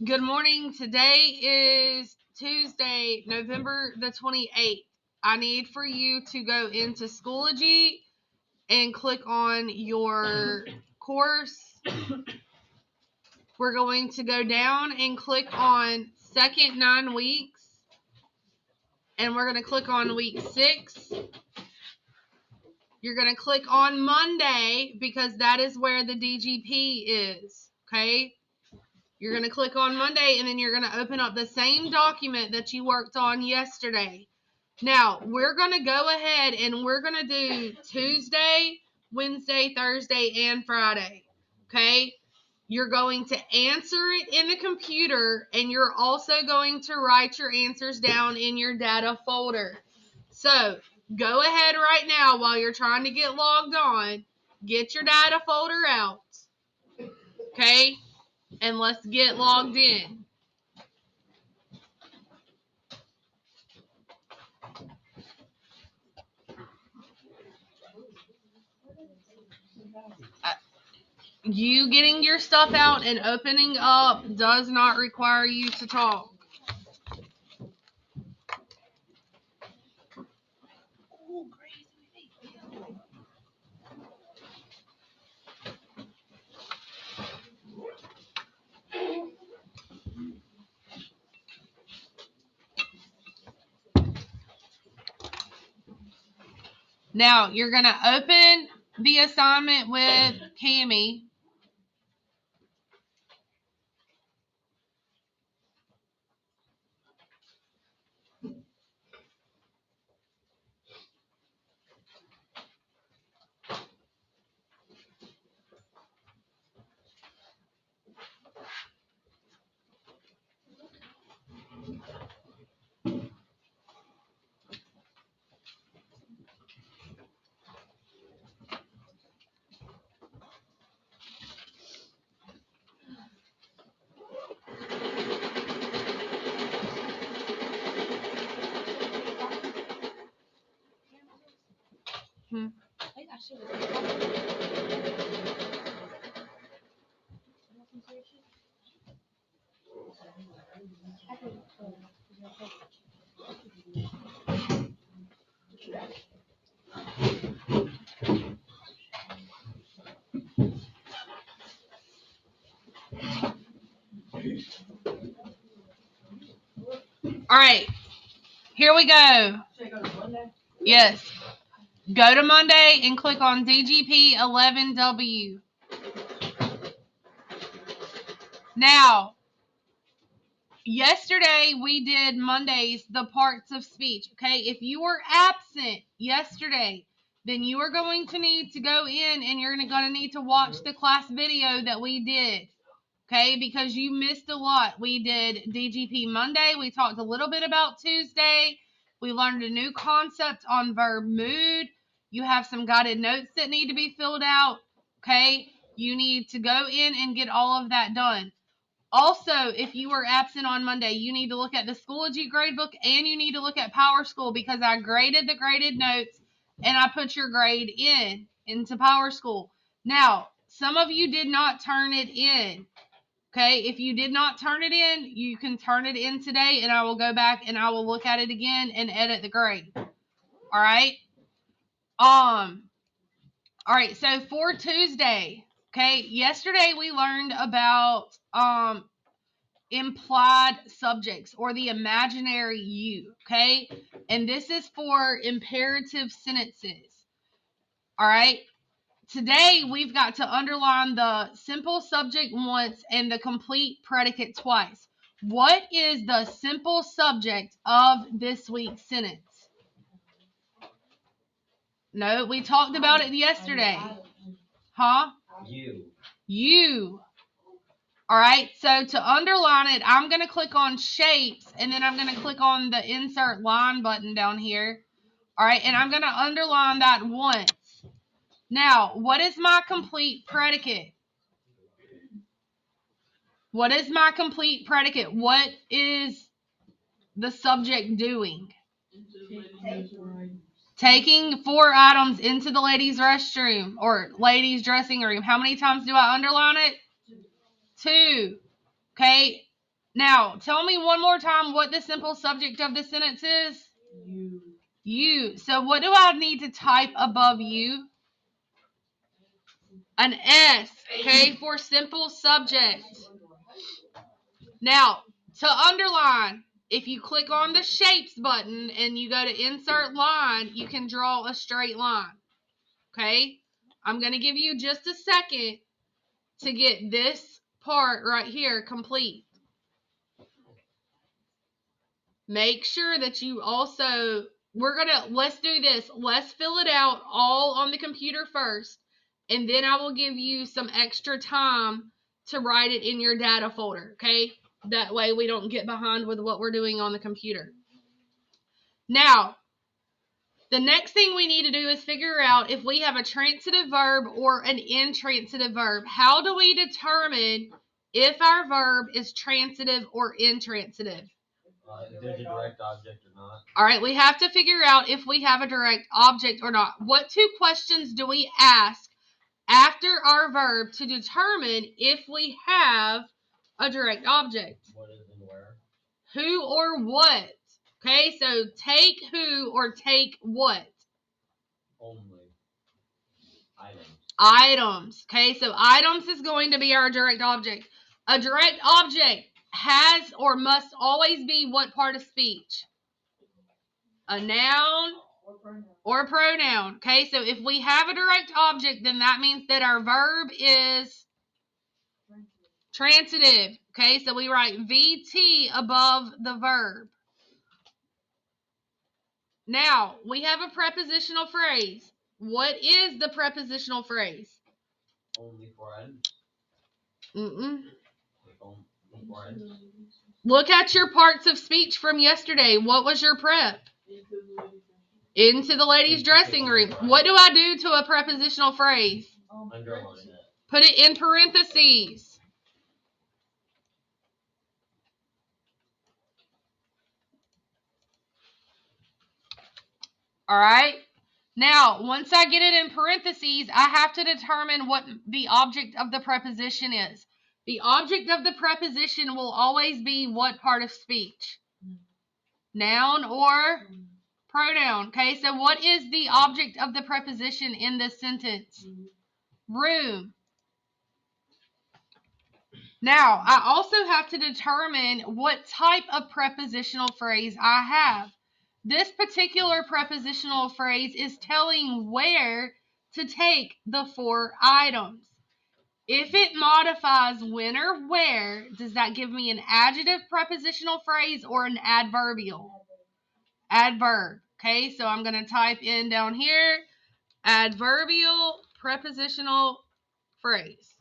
Good morning. Today is Tuesday, November the 28th. I need for you to go into Schoology and click on your course. We're going to go down and click on second 9 weeks. And we're going to click on week 6. You're going to click on Monday because that is where the DGP is. Okay? You're going to click on Monday, and then you're going to open up the same document that you worked on yesterday. Now, we're going to go ahead and we're going to do Tuesday, Wednesday, Thursday, and Friday. Okay? You're going to answer it in the computer, and you're also going to write your answers down in your data folder. So, go ahead right now while you're trying to get logged on. Get your data folder out. Okay? And let's get logged in. You getting your stuff out and opening up does not require you to talk. Now, you're going to open the assignment with Cami. All right, here we go. Yes. Go to Monday and click on DGP 11W. Now, yesterday we did Monday's the parts of speech. Okay, if you were absent yesterday, then you are going to need to go in and you're going to need to watch the class video that we did. Okay, because you missed a lot. We did DGP Monday. We talked a little bit about Tuesday. We learned a new concept on verb mood. You have some guided notes that need to be filled out. Okay, you need to go in and get all of that done. Also, if you were absent on Monday, you need to look at the Schoology gradebook and you need to look at Power School because I graded the graded notes and I put your grade into Power School. Now, some of you did not turn it in. Okay, if you did not turn it in, you can turn it in today and I will go back and I will look at it again and edit the grade. All right? All right, so for Tuesday, okay, yesterday we learned about implied subjects or the imaginary you, okay? And this is for imperative sentences. All right? Today, we've got to underline the simple subject once and the complete predicate twice. What is the simple subject of this week's sentence? No, we talked about it yesterday. Huh? You. All right, so to underline it, I'm going to click on shapes, and then I'm going to click on the insert line button down here. All right, and I'm going to underline that once. Now, what is my complete predicate? What is my complete predicate? What is the subject doing? Taking 4 items into the ladies' restroom or ladies' dressing room. How many times do I underline it? 2. Okay. Now, tell me one more time what the simple subject of the sentence is. You. So what do I need to type above you? An S, okay, for simple subject. Now, to underline, if you click on the shapes button and you go to insert line, you can draw a straight line. Okay? I'm going to give you just a second to get this part right here complete. Make sure that you also, let's do this. Let's fill it out all on the computer first, and then I will give you some extra time to write it in your data folder, okay? That way we don't get behind with what we're doing on the computer. Now, the next thing we need to do is figure out if we have a transitive verb or an intransitive verb. How do we determine if our verb is transitive or intransitive? If there's a direct object or not. All right, we have to figure out if we have a direct object or not. What two questions do we ask after our verb to determine if we have a direct object? What is and where? Who or what? Okay, so take who or take what? Only. Items. Items. Okay, so items is going to be our direct object. A direct object has or must always be what part of speech? A noun or a pronoun. Okay, so if we have a direct object, then that means that our verb is transitive. Okay, so we write VT above the verb. Now, we have a prepositional phrase. What is the prepositional phrase? Only 4 items. Mm-mm. Only 4 items. Look at your parts of speech from yesterday. What was your prep? Into the ladies' dressing room. What do I do to a prepositional phrase? Underline it. Put it in parentheses. All right. Now, once I get it in parentheses, I have to determine what the object of the preposition is. The object of the preposition will always be what part of speech? Noun or pronoun. Okay, so what is the object of the preposition in this sentence? Room. Now, I also have to determine what type of prepositional phrase I have. This particular prepositional phrase is telling where to take the 4 items. If it modifies when or where, does that give me an adjective prepositional phrase or an adverbial? Adverb. Okay, so I'm going to type in down here, adverbial prepositional phrase.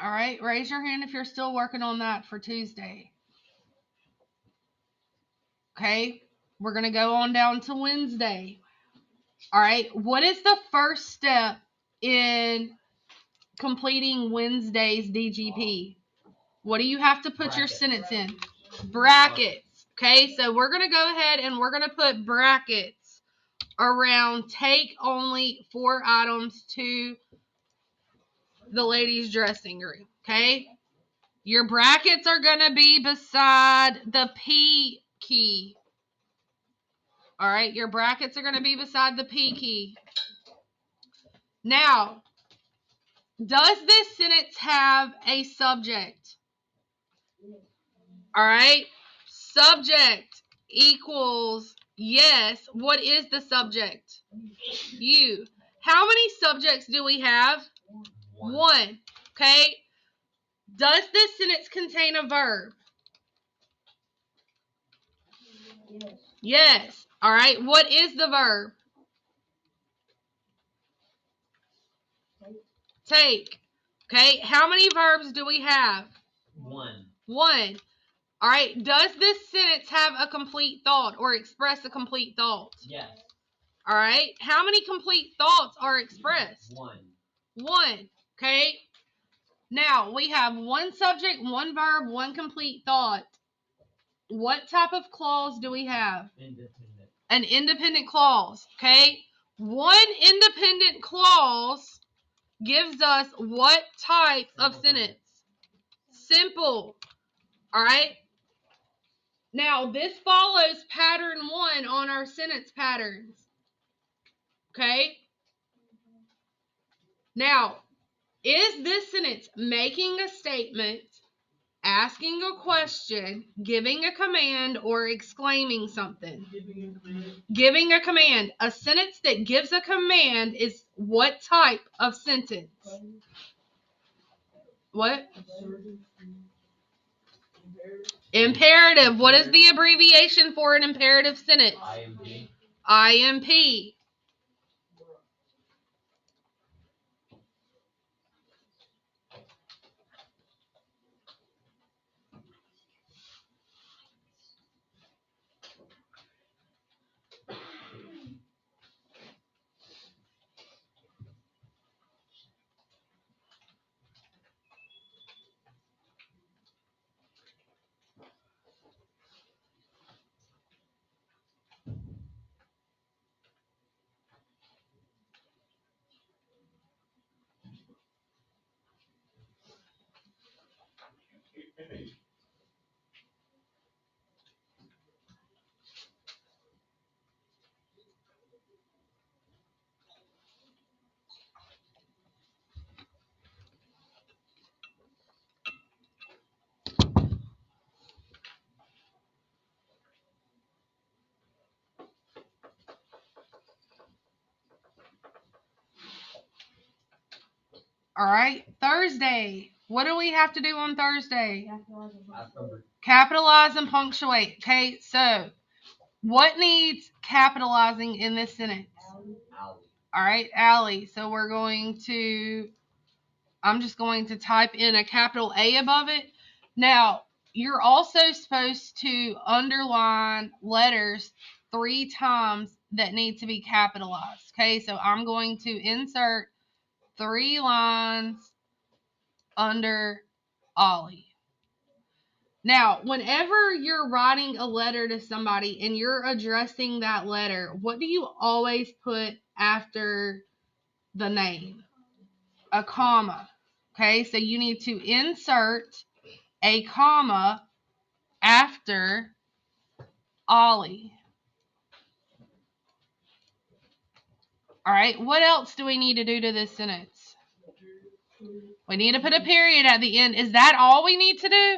All right, raise your hand if you're still working on that for Tuesday. Okay, we're going to go on down to Wednesday. All right, what is the first step in completing Wednesday's DGP? What do you have to put your sentence in? Brackets. Okay, so we're going to go ahead and we're going to put brackets around take only 4 items to the ladies' dressing room. Okay, your brackets are going to be beside the P key. All right, your brackets are going to be beside the P key. Now, does this sentence have a subject? All right, subject equals yes. What is the subject? You. How many subjects do we have? One. Okay. Does this sentence contain a verb? Yes. All right. What is the verb? Take. Okay. How many verbs do we have? One. One. All right. Does this sentence have a complete thought or express a complete thought? Yes. All right. How many complete thoughts are expressed? One. Okay. Now we have one subject, one verb, one complete thought. What type of clause do we have? Independent. An independent clause. Okay. One independent clause gives us what type of sentence? Simple. All right. Now, this follows pattern 1 on our sentence patterns. Okay? Now, is this sentence making a statement, asking a question, giving a command, or exclaiming something? Giving a command. A sentence that gives a command is what type of sentence? What? Imperative. What is the abbreviation for an imperative sentence? IMP. IMP. All right. Thursday. What do we have to do on Thursday? Capitalize and punctuate. Okay, so what needs capitalizing in this sentence? All right, Allie. So I'm just going to type in a capital A above it. Now, you're also supposed to underline letters 3 times that need to be capitalized. Okay, so I'm going to insert 3 lines under Ollie. Now, whenever you're writing a letter to somebody and you're addressing that letter, what do you always put after the name? A comma. Okay, so you need to insert a comma after Ollie. All right, what else do we need to do to this sentence? We need to put a period at the end. Is that all we need to do?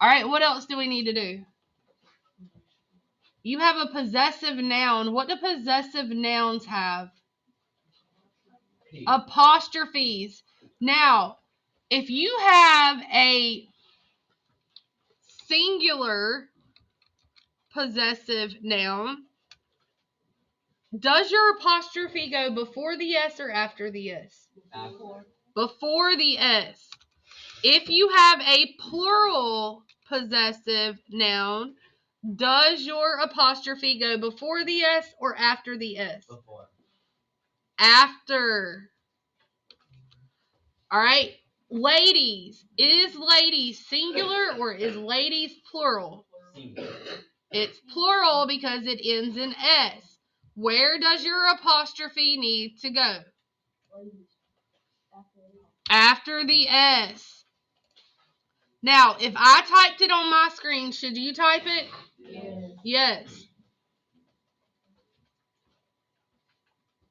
All right, what else do we need to do? You have a possessive noun. What do possessive nouns have? Apostrophes. Now, if you have a singular possessive noun, does your apostrophe go before the S or after the S? Before the S. If you have a plural possessive noun, does your apostrophe go before the S or after the S? Before. After. All right. Ladies. Is ladies singular or is ladies plural? Singular. It's plural because it ends in S. Where does your apostrophe need to go? After the S. Now, if I typed it on my screen, should you type it? Yes. Yes.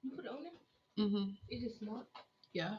You put it on there? Mm-hmm. It is not. Yeah.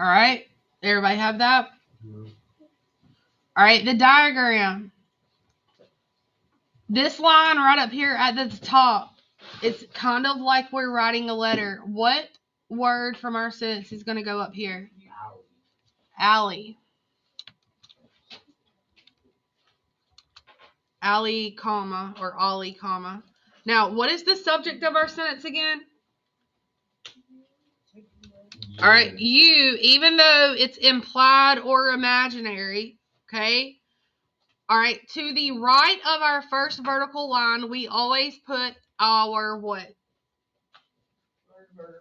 All right. Everybody have that? Mhm. All right. The diagram. This line right up here at the top, it's kind of like we're writing a letter. What word from our sentence is going to go up here? Alley. Alley, comma, or Ollie, comma. Now, what is the subject of our sentence again? All right, you, even though it's implied or imaginary, okay? All right, to the right of our first vertical line, we always put our what?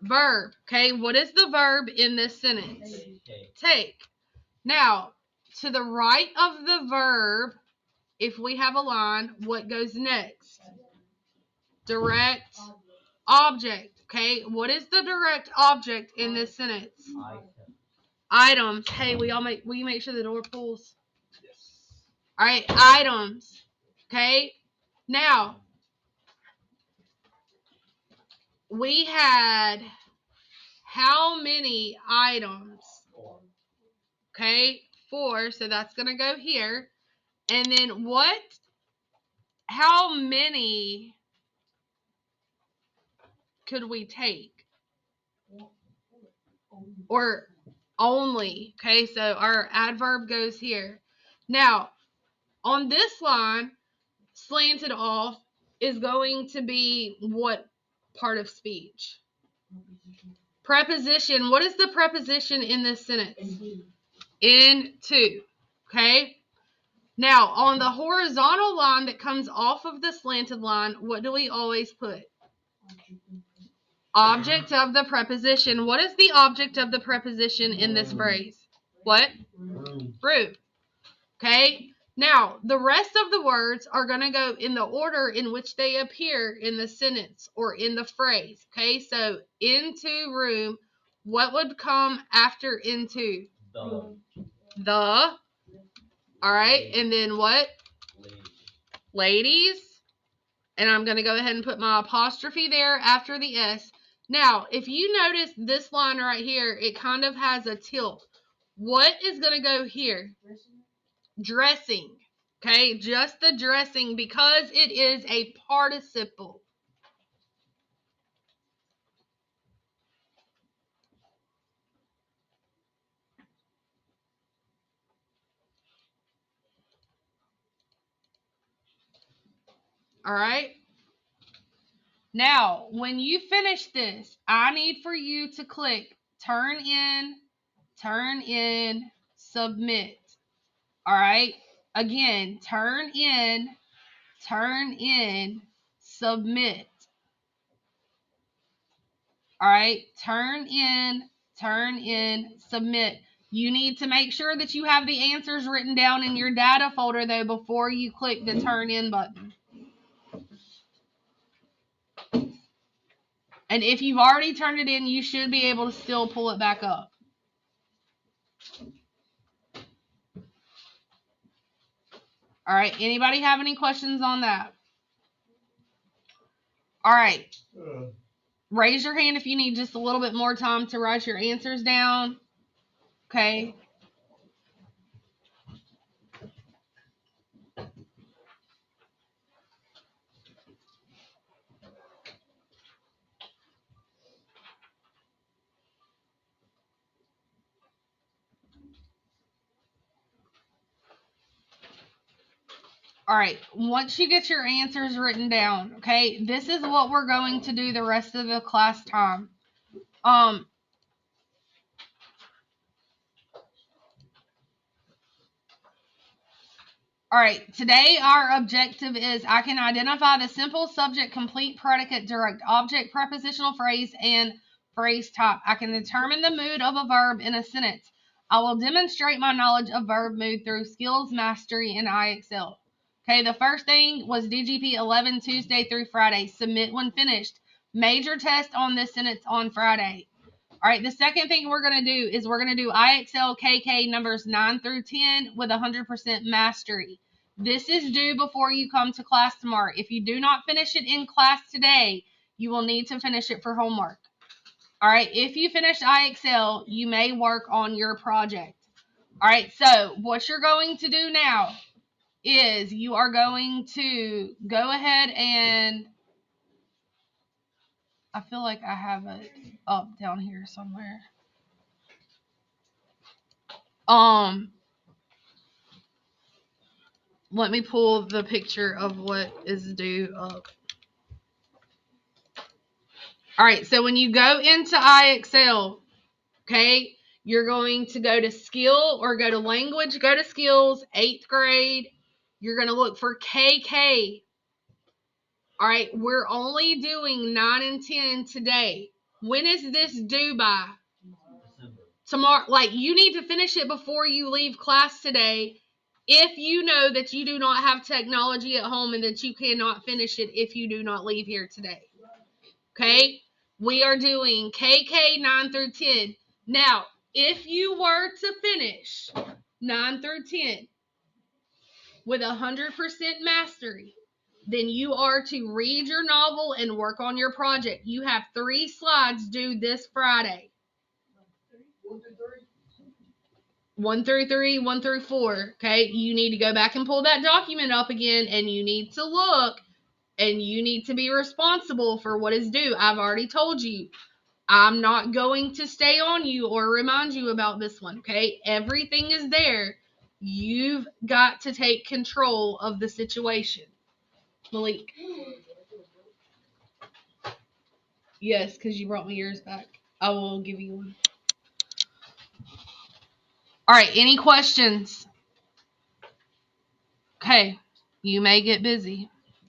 Verb. Okay, what is the verb in this sentence? Take. Now, to the right of the verb, if we have a line, what goes next? Direct object. Okay, what is the direct object in this sentence? Items. Hey, will you make sure the door pulls? Yes. All right, items. Okay. Now, we had how many items? 4. Okay, 4. So that's going to go here. And then what? How many could we take? Or only. Okay, so our adverb goes here. Now, on this line, slanted off is going to be what part of speech? Preposition. What is the preposition in this sentence? Into. Okay? Now, on the horizontal line that comes off of the slanted line, what do we always put? Object of the preposition. What is the object of the preposition in this phrase? What? Room. Okay? Now, the rest of the words are going to go in the order in which they appear in the sentence or in the phrase. Okay? So, into room, what would come after into? The. All right. And then what? Ladies. And I'm going to go ahead and put my apostrophe there after the S. Now, if you notice this line right here, it kind of has a tilt. What is going to go here? Dressing. Okay, just the dressing because it is a participle. All right. Now, when you finish this, I need for you to click turn in, submit. All right. Again, turn in, submit. All right. Turn in, submit. You need to make sure that you have the answers written down in your data folder, though, before you click the turn in button. And if you've already turned it in, you should be able to still pull it back up. All right. Anybody have any questions on that? All right. Raise your hand if you need just a little bit more time to write your answers down. Okay. All right. Once you get your answers written down, okay, this is what we're going to do the rest of the class time. All right, today our objective is I can identify the simple subject, complete predicate, direct object, prepositional phrase, and phrase type. I can determine the mood of a verb in a sentence. I will demonstrate my knowledge of verb mood through skills mastery in IXL. Okay, the first thing was DGP 11 Tuesday through Friday. Submit when finished. Major test on this sentence on Friday. All right, the second thing we're going to do is we're going to do IXL KK numbers 9 through 10 with 100% mastery. This is due before you come to class tomorrow. If you do not finish it in class today, you will need to finish it for homework. All right, if you finish IXL, you may work on your project. All right, so what you're going to do now is you are going to go ahead and I feel like I have it up down here somewhere. Let me pull the picture of what is due up. All right, so when you go into IXL, okay, you're going to go to skill or go to language, go to skills, 8th grade. You're going to look for KK. All right, we're only doing 9 and 10 today. When is this due by? December. Tomorrow. Like, you need to finish it before you leave class today. If you know that you do not have technology at home and that you cannot finish it if you do not leave here today. Okay? We are doing KK 9 through 10. Now, if you were to finish 9 through 10 with 100% mastery, then you are to read your novel and work on your project. You have 3 slides due this Friday. 1 through 3, 1 through 4. Okay, you need to go back and pull that document up again, and you need to look, and you need to be responsible for what is due. I've already told you, I'm not going to stay on you or remind you about this one. Okay, everything is there. You've got to take control of the situation. Malik. Yes, because you brought me yours back. I will give you one. All right, any questions? Okay, you may get busy.